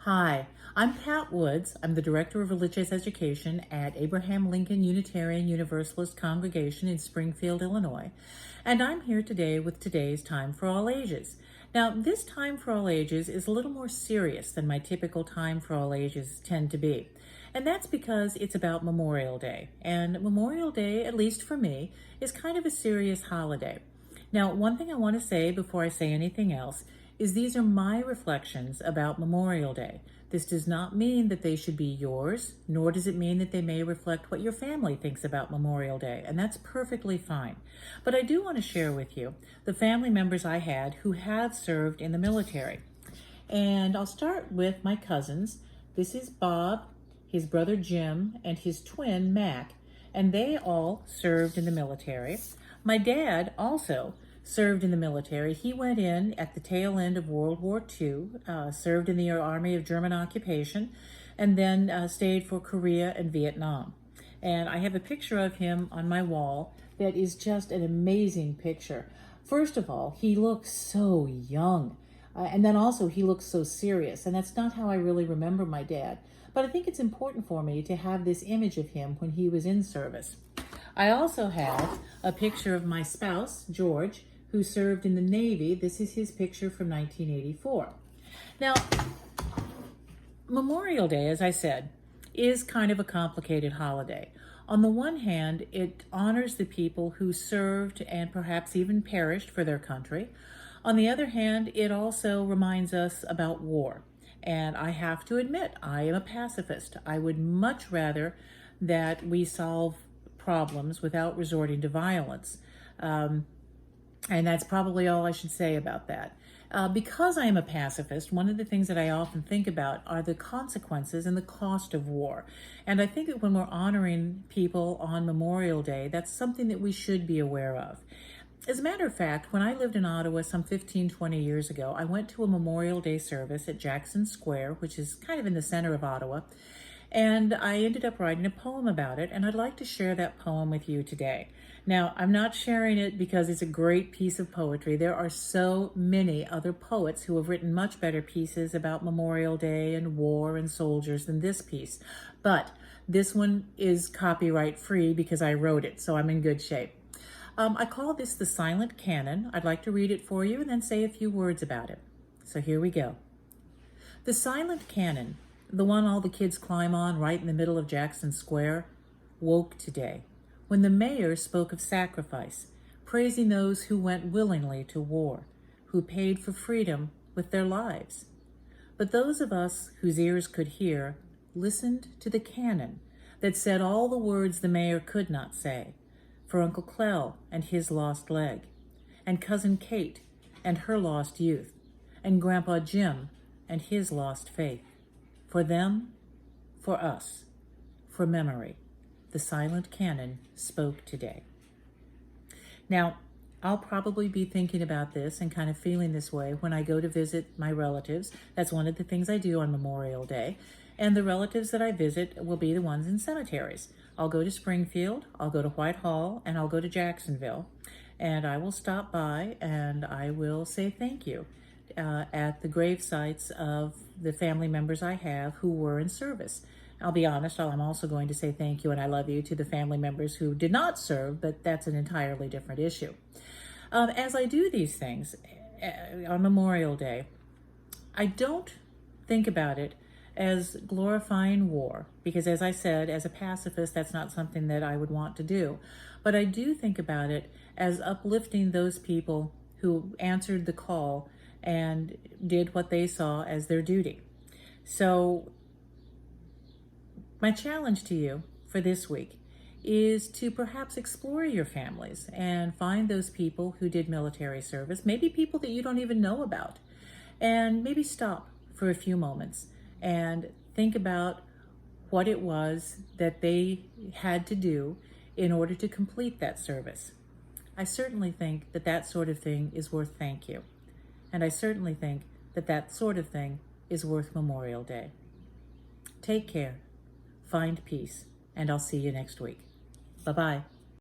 Hi, I'm Pat Woods. I'm the Director of Religious Education at Abraham Lincoln Unitarian Universalist Congregation in Springfield, Illinois, and I'm here today with today's Time for All Ages. Now, this Time for All Ages is a little more serious than my typical Time for All Ages tend to be, and that's because it's about Memorial Day, and Memorial Day, at least for me, is kind of a serious holiday. Now, one thing I want to say before I say anything else is these are my reflections about Memorial Day. This does not mean that they should be yours, nor does it mean that they may reflect what your family thinks about Memorial Day, and that's perfectly fine. But I do want to share with you the family members I had who have served in the military. And I'll start with my cousins. This is Bob, his brother Jim, and his twin Mac, and they all served in the military. My dad also served in the military. He went in at the tail end of World War II, served in the Army of German occupation, and then stayed for Korea and Vietnam. And I have a picture of him on my wall that is just an amazing picture. First of all, he looks so young. And then also he looks so serious. And that's not how I really remember my dad. But I think it's important for me to have this image of him when he was in service. I also have a picture of my spouse, George, who served in the Navy. This is his picture from 1984. Now, Memorial Day, as I said, is kind of a complicated holiday. On the one hand, it honors the people who served and perhaps even perished for their country. On the other hand, it also reminds us about war. And I have to admit, I am a pacifist. I would much rather that we solve problems without resorting to violence. And that's probably all I should say about that. Because I am a pacifist, one of the things that I often think about are the consequences and the cost of war. And I think that when we're honoring people on Memorial Day, that's something that we should be aware of. As a matter of fact, when I lived in Ottawa some 15, 20 years ago, I went to a Memorial Day service at Jackson Square, which is kind of in the center of Ottawa, and I ended up writing a poem about it, and I'd like to share that poem with you today. Now, I'm not sharing it because it's a great piece of poetry. There are so many other poets who have written much better pieces about Memorial Day and war and soldiers than this piece. But this one is copyright free because I wrote it, so I'm in good shape. I call this the Silent Canon. I'd like to read it for you and then say a few words about it. So here we go. The Silent Canon, the one all the kids climb on right in the middle of Jackson Square, woke today when the mayor spoke of sacrifice, praising those who went willingly to war, who paid for freedom with their lives. But those of us whose ears could hear listened to the canon that said all the words the mayor could not say, for Uncle Clell and his lost leg, and Cousin Kate and her lost youth, and Grandpa Jim and his lost faith. For them, for us, for memory, the Silent Canon spoke today. Now, I'll probably be thinking about this and kind of feeling this way when I go to visit my relatives. That's one of the things I do on Memorial Day. And the relatives that I visit will be the ones in cemeteries. I'll go to Springfield, I'll go to Whitehall, and I'll go to Jacksonville. And I will stop by and I will say thank you at the grave sites of the family members I have who were in service. I'll be honest, I'm also going to say thank you and I love you to the family members who did not serve, but that's an entirely different issue. As I do these things on Memorial Day, I don't think about it as glorifying war, because as I said, as a pacifist, that's not something that I would want to do. But I do think about it as uplifting those people who answered the call and did what they saw as their duty. So my challenge to you for this week is to perhaps explore your families and find those people who did military service, maybe people that you don't even know about, and maybe stop for a few moments and think about what it was that they had to do in order to complete that service. I certainly think that that sort of thing is worth thank you. And I certainly think that that sort of thing is worth Memorial Day. Take care, find peace, and I'll see you next week. Bye-bye.